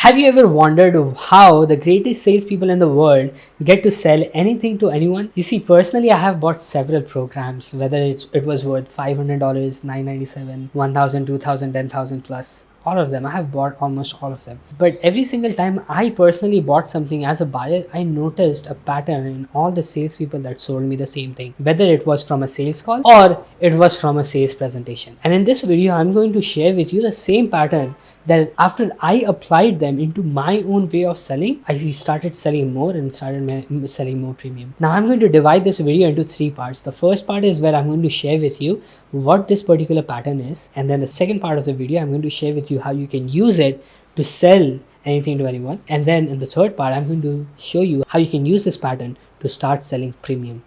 Have you ever wondered how the greatest salespeople in the world get to sell anything to anyone? You see, personally, I have bought several programs, whether it was worth $500, $997, 1,000, 2,000, 10,000 plus. All of them. I have bought almost all of them. But every single time I personally bought something as a buyer, I noticed a pattern in all the salespeople that sold me the same thing, whether it was from a sales call or it was from a sales presentation. And in this video, I'm going to share with you the same pattern that after I applied them into my own way of selling, I started selling more and started selling more premium. Now I'm going to divide this video into three parts. The first part is where I'm going to share with you what this particular pattern is, and then the second part of the video I'm going to share with you how you can use it to sell anything to anyone, and then in the third part I'm going to show you how you can use this pattern to start selling premium.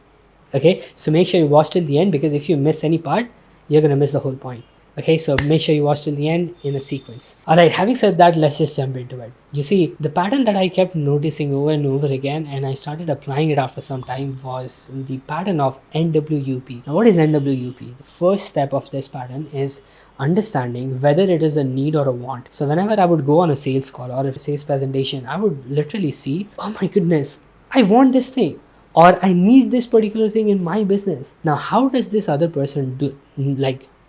Okay, so make sure you watch till the end, because if you miss any part, you're gonna miss the whole point. Okay, so make sure you watch till the end in a sequence. Alright, having said that, let's just jump into it. You see, the pattern that I kept noticing over and over again, and I started applying it after some time, was the pattern of NwUP. Now, what is NwUP? The first step of this pattern is understanding whether it is a need or a want. So whenever I would go on a sales call or a sales presentation, I would literally see, oh my goodness, I want this thing, or I need this particular thing in my business. Now, how does this other person do,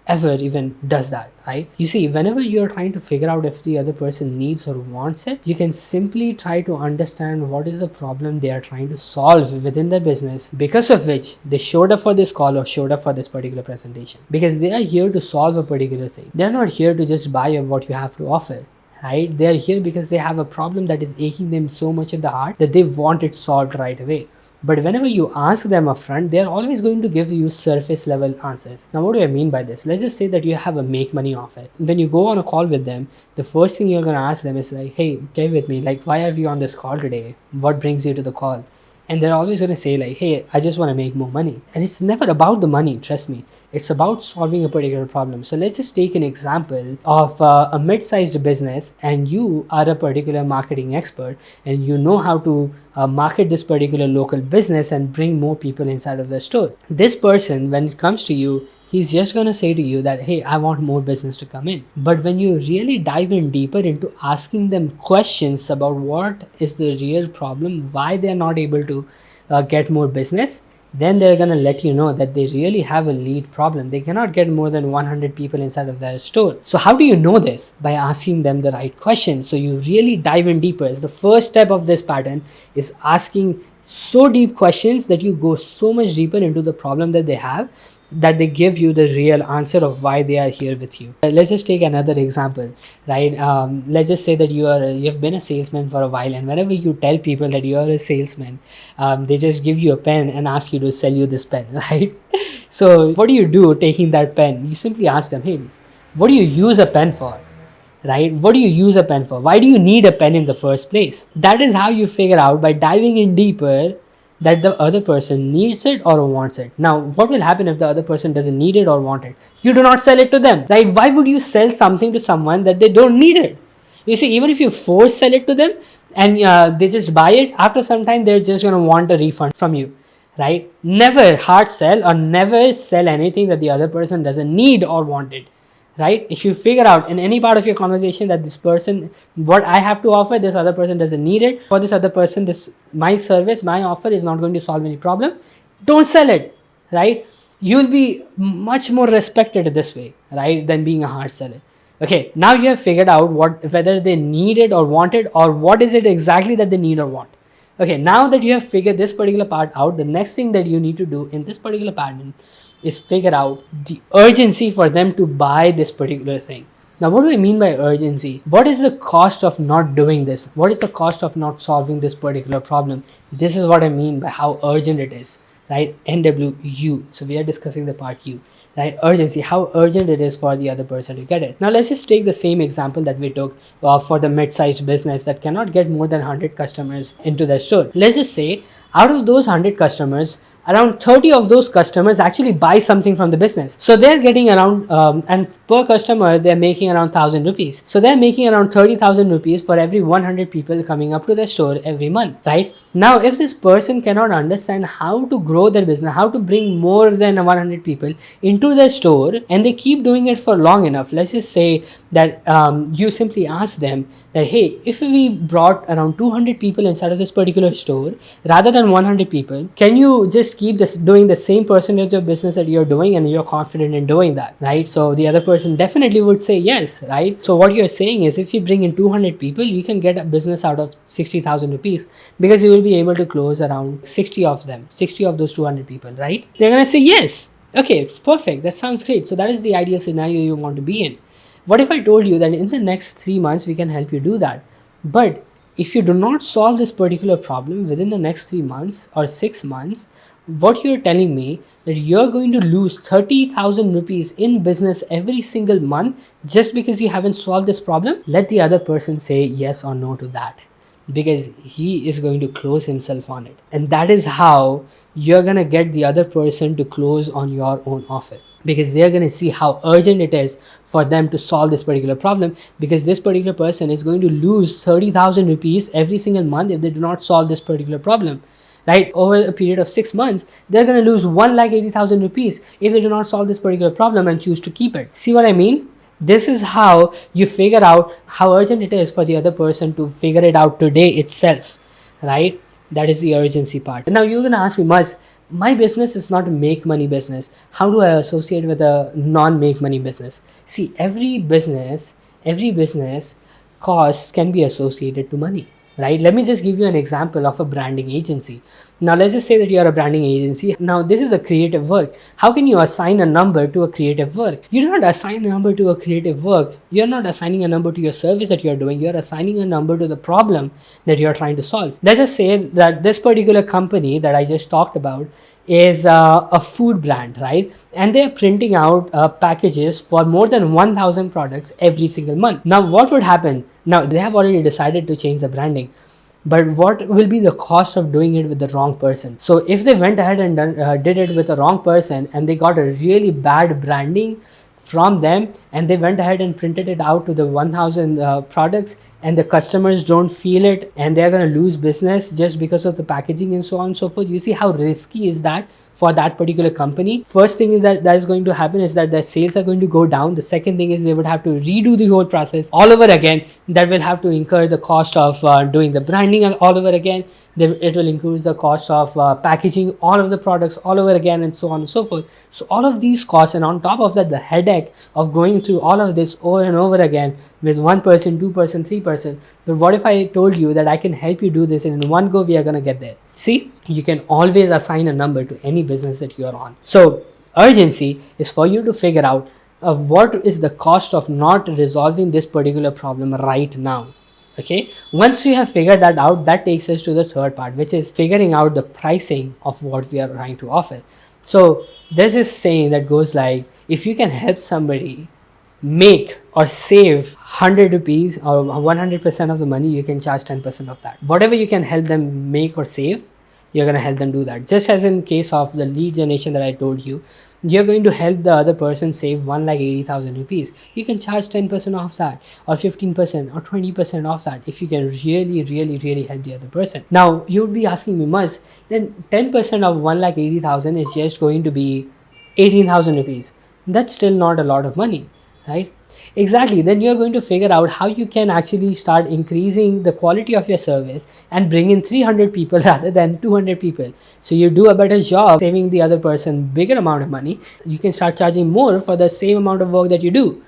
ever even does that, right? You see, whenever you're trying to figure out if the other person needs or wants it, you can simply try to understand what is the problem they are trying to solve within their business, because of which they showed up for this call or showed up for this particular presentation, because they are here to solve a particular thing. They're not here to just buy what you have to offer, right? They're here because they have a problem that is aching them so much in the heart that they want it solved right away. But whenever you ask them upfront, they're always going to give you surface level answers. Now, what do I mean by this? Let's just say that you have a make money offer. When you go on a call with them, the first thing you're going to ask them is like, hey, share with me, like, why are we on this call today? What brings you to the call? And they're always going to say like, hey, I just want to make more money. And it's never about the money, trust me. It's about solving a particular problem. So let's just take an example of a mid-sized business, and you are a particular marketing expert, and you know how to market this particular local business and bring more people inside of the store. This person, when it comes to you, he's just going to say to you that, hey, I want more business to come in. But when you really dive in deeper into asking them questions about what is the real problem, why they're not able to get more business, then they're going to let you know that they really have a lead problem. They cannot get more than 100 people inside of their store. So how do you know this? By asking them the right questions. So you really dive in deeper. It's the first step of this pattern, is asking so deep questions that you go so much deeper into the problem that they have, that they give you the real answer of why they are here with you. Let's just take another example, right? Let's just say that you've been a salesman for a while, and whenever you tell people that you are a salesman, they just give you a pen and ask you to sell you this pen, right? So what do you do taking that pen? You simply ask them, hey, what do you use a pen for? Right? What do you use a pen for? Why do you need a pen in the first place? That is how you figure out, by diving in deeper, that the other person needs it or wants it. Now, what will happen if the other person doesn't need it or want it? You do not sell it to them, right? Why would you sell something to someone that they don't need it? You see, even if you force sell it to them and they just buy it, after some time, they're just going to want a refund from you, right? Never hard sell, or never sell anything that the other person doesn't need or want it. Right? If you figure out in any part of your conversation that this person, what I have to offer, this other person doesn't need it, for this other person, my service, my offer is not going to solve any problem, don't sell it, right? You'll be much more respected this way, right, than being a hard seller. Okay, now you have figured out whether they need it or want it, or what is it exactly that they need or want. Okay, now that you have figured this particular part out, the next thing that you need to do in this particular pattern is figure out the urgency for them to buy this particular thing. Now, what do I mean by urgency? What is the cost of not doing this? What is the cost of not solving this particular problem? This is what I mean by how urgent it is, right? NWU. So we are discussing the part U, right? Urgency, how urgent it is for the other person to get it. Now, let's just take the same example that we took for the mid-sized business that cannot get more than 100 customers into their store. Let's just say out of those 100 customers, around 30 of those customers actually buy something from the business. So they're getting around, and per customer, they're making around 1000 rupees. So they're making around 30,000 rupees for every 100 people coming up to their store every month, right? Now, if this person cannot understand how to grow their business, how to bring more than 100 people into their store, and they keep doing it for long enough, let's just say that you simply ask them that, hey, if we brought around 200 people inside of this particular store rather than 100 people, can you just keep this doing the same percentage of business that you're doing, and you're confident in doing that, right? So the other person definitely would say yes, right? So what you're saying is, if you bring in 200 people, you can get a business out of 60,000 rupees, because you will be able to close around 60 of them, 60 of those 200 people, right? They're gonna say yes. Okay, perfect, that sounds great. So that is the ideal scenario you want to be in. What if I told you that in the next 3 months we can help you do that, but if you do not solve this particular problem within the next 3 months or 6 months, what you're telling me that you're going to lose 30,000 rupees in business every single month just because you haven't solved this problem? Let the other person say yes or no to that, because he is going to close himself on it. And that is how you're going to get the other person to close on your own offer, because they're going to see how urgent it is for them to solve this particular problem, because this particular person is going to lose 30,000 rupees every single month if they do not solve this particular problem, right? Over a period of 6 months, they're going to lose 1,80,000 rupees if they do not solve this particular problem and choose to keep it. See what I mean? This is how you figure out how urgent it is for the other person to figure it out today itself, right? That is the urgency part. Now you're going to ask me, Maz, my business is not a make money business. How do I associate with a non-make money business? See, every business costs can be associated to money, right? Let me just give you an example of a branding agency. Now let's just say that you're a branding agency. Now this is a creative work. How can you assign a number to a creative work? You do not assign a number to a creative work. You're not assigning a number to your service that you're doing. You're assigning a number to the problem that you're trying to solve. Let's just say that this particular company that I just talked about is a food brand, right? And they're printing out packages for more than 1,000 products every single month. Now what would happen? Now they have already decided to change the branding, but what will be the cost of doing it with the wrong person? So if they went ahead and did it with the wrong person, and they got a really bad branding from them, and they went ahead and printed it out to the 1,000 products, and the customers don't feel it, and they're going to lose business just because of the packaging and so on and so forth. You see how risky is that for that particular company? First thing is that is going to happen is that their sales are going to go down. The second thing is they would have to redo the whole process all over again. That will have to incur the cost of doing the branding all over again. It will increase the cost of packaging all of the products all over again, and so on and so forth. So all of these costs, and on top of that, the headache of going through all of this over and over again with 1%, 2%, 3%. But what if I told you that I can help you do this, and in one go we are going to get there? See, you can always assign a number to any business that you are on. So urgency is for you to figure out what is the cost of not resolving this particular problem right now. Okay, once you have figured that out, that takes us to the third part, which is figuring out the pricing of what we are trying to offer. So there's this saying that goes like, if you can help somebody make or save 100 rupees or 100% of the money, you can charge 10% of that. Whatever you can help them make or save, you're going to help them do that. Just as in case of the lead generation that I told you, you're going to help the other person save 1,80,000 rupees. You can charge 10% off that, or 15% or 20% off that, if you can really help the other person. Now you would be asking me, Maz, then 10% of 1,80,000 is just going to be 18,000 rupees. That's still not a lot of money, right? Exactly. Then you're going to figure out how you can actually start increasing the quality of your service and bring in 300 people rather than 200 people. So you do a better job saving the other person bigger amount of money. You can start charging more for the same amount of work that you do,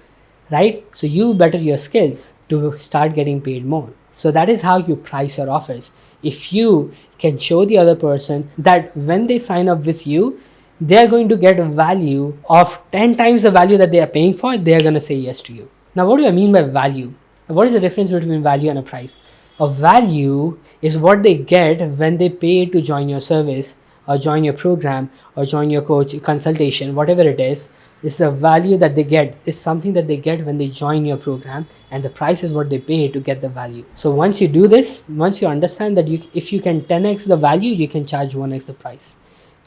right? So you better your skills to start getting paid more. So that is how you price your offers. If you can show the other person that when they sign up with you, they're going to get a value of 10 times the value that they are paying for, they're going to say yes to you. Now, what do I mean by value? What is the difference between value and a price? A value is what they get when they pay to join your service or join your program or join your coach consultation, whatever it is the value that they get, is something that they get when they join your program, and the price is what they pay to get the value. So once you do this, once you understand that if you can 10x the value, you can charge 1x the price.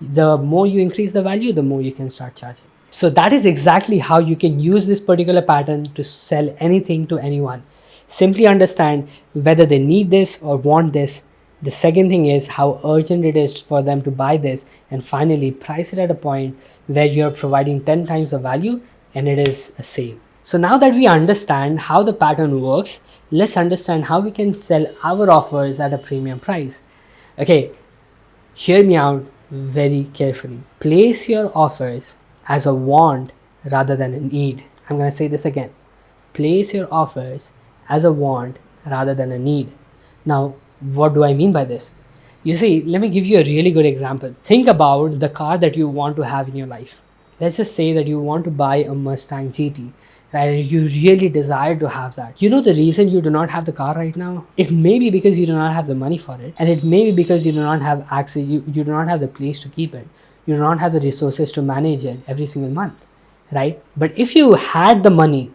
The more you increase the value, the more you can start charging. So that is exactly how you can use this particular pattern to sell anything to anyone. Simply understand whether they need this or want this. The second thing is how urgent it is for them to buy this, and finally price it at a point where you are providing 10 times the value and it is a sale. So now that we understand how the pattern works, let's understand how we can sell our offers at a premium price. Okay, hear me out very carefully. Place your offers as a want rather than a need. I'm going to say this again. Place your offers as a want rather than a need. Now, what do I mean by this? You see, let me give you a really good example. Think about the car that you want to have in your life. Let's just say that you want to buy a Mustang GT, right? You really desire to have that. You know the reason you do not have the car right now? It may be because you do not have the money for it, and it may be because you do not have access, you do not have the place to keep it. You do not have the resources to manage it every single month, right? But if you had the money,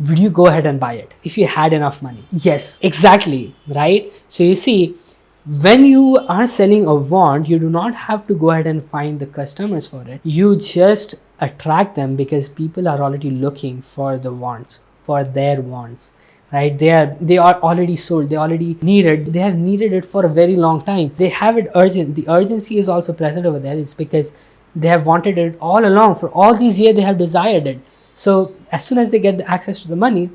would you go ahead and buy it if you had enough money? Yes, exactly, right? So you see, when you are selling a want, you do not have to go ahead and find the customers for it. You just attract them because people are already looking for the wants, for their wants, right? They are already sold, they already need it, they have needed it for a very long time, they have it urgent. The urgency is also present over there. It's because they have wanted it all along. For all these years they have desired it. So as soon as they get the access to the money,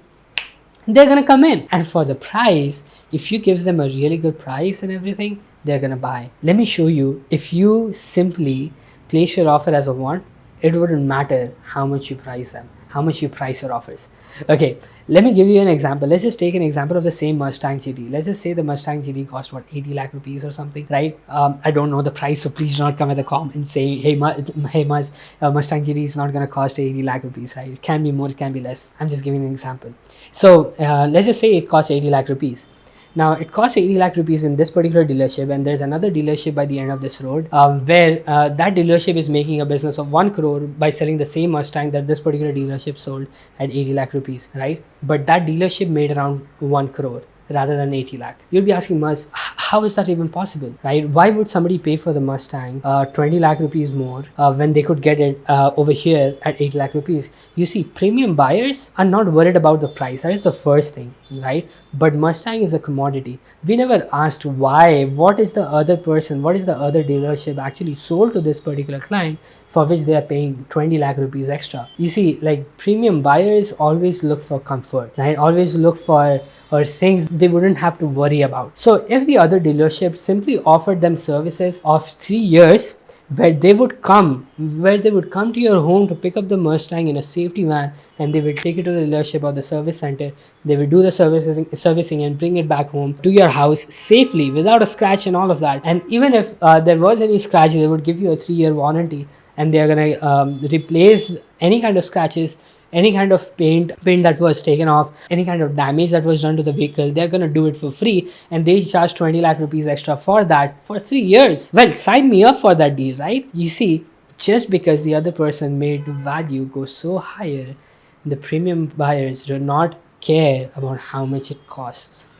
they're gonna come in. And for the price, if you give them a really good price and everything, they're gonna buy. Let me show you. If you simply place your offer as a want, it wouldn't matter how much you price them, how much you price your offers. Okay, let me give you an example. Let's just take an example of the same Mustang GT. Let's just say the Mustang GT cost what, 80 lakh rupees or something, right? I don't know the price, so please do not come at the comment and say, hey Mustang GT is not gonna cost 80 lakh rupees, right? It can be more, it can be less. I'm just giving an example. So let's just say it costs 80 lakh rupees. Now it costs 80 lakh rupees in this particular dealership, and there's another dealership by the end of this road where that dealership is making a business of 1 crore by selling the same Mustang that this particular dealership sold at 80 lakh rupees, right? But that dealership made around 1 crore rather than 80 lakh. You'll be asking, Muz, how is that even possible, right? Why would somebody pay for the Mustang 20 lakh rupees more when they could get it over here at 8 lakh rupees? You see, premium buyers are not worried about the price. That is the first thing, right? But Mustang is a commodity. We never asked why, what is the other dealership actually sold to this particular client for which they are paying 20 lakh rupees extra. You see, like, premium buyers always look for comfort, right? Always look for or things they wouldn't have to worry about. So if the other dealership simply offered them services of 3 years where they would come to your home to pick up the Mustang in a safety van, and they would take it to the dealership or the service center, they would do the servicing and bring it back home to your house safely without a scratch and all of that. And even if there was any scratch, they would give you a 3-year warranty, and they're gonna replace any kind of scratches, any kind of paint that was taken off, any kind of damage that was done to the vehicle. They're gonna do it for free, and they charge 20 lakh rupees extra for that for 3 years. Well, sign me up for that deal, right? You see, just because the other person made value go so higher, the premium buyers do not care about how much it costs,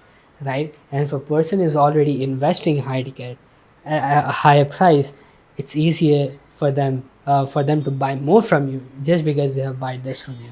right? And if a person is already investing high ticket, a higher price, it's easier for them to buy more from you just because they have bought this from you,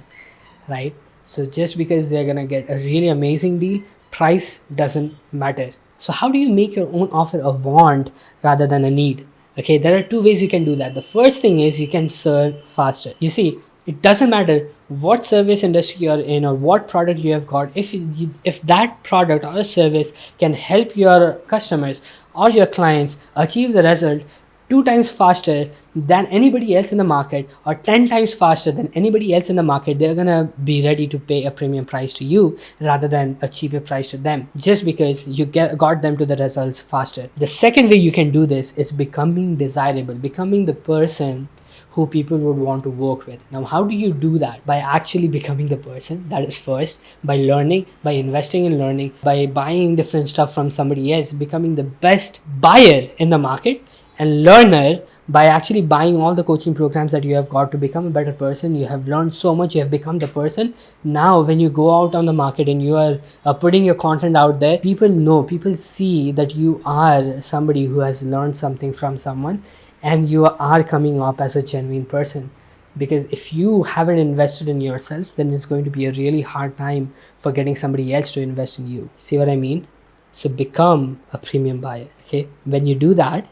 right? So just because they're gonna get a really amazing deal, price doesn't matter. So how do you make your own offer a want rather than a need? Okay, there are 2 ways you can do that. The first thing is you can serve faster. You see, it doesn't matter what service industry you're in or what product you have got. If that product or a service can help your customers or your clients achieve the result 2 times faster than anybody else in the market, or 10 times faster than anybody else in the market, they're gonna be ready to pay a premium price to you rather than a cheaper price to them, just because you got them to the results faster. The second way you can do this is becoming desirable, becoming the person who people would want to work with. Now, how do you do that? By actually becoming the person. That is first, by learning, by investing in learning, by buying different stuff from somebody else, becoming the best buyer in the market, and learner by actually buying all the coaching programs that you have got to become a better person. You have learned so much, you have become the person. Now when you go out on the market and you are putting your content out there, people see that you are somebody who has learned something from someone, and you are coming up as a genuine person. Because if you haven't invested in yourself, then it's going to be a really hard time for getting somebody else to invest in you. See what I mean? So become a premium buyer. Okay, when you do that,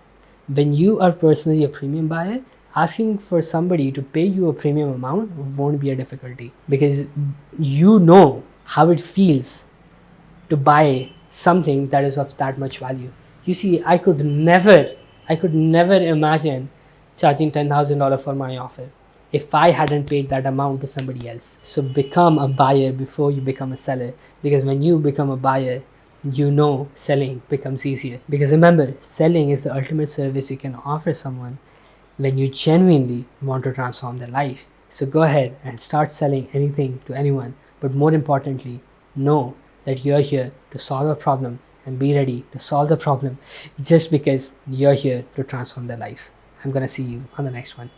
when you are personally a premium buyer, asking for somebody to pay you a premium amount won't be a difficulty, because you know how it feels to buy something that is of that much value. You see, I could never imagine charging $10,000 for my offer if I hadn't paid that amount to somebody else. So become a buyer before you become a seller, because when you become a buyer, you know selling becomes easier. Because remember, selling is the ultimate service you can offer someone when you genuinely want to transform their life. So go ahead and start selling anything to anyone, but more importantly, know that you're here to solve a problem, and be ready to solve the problem just because you're here to transform their lives. I'm gonna see you on the next one.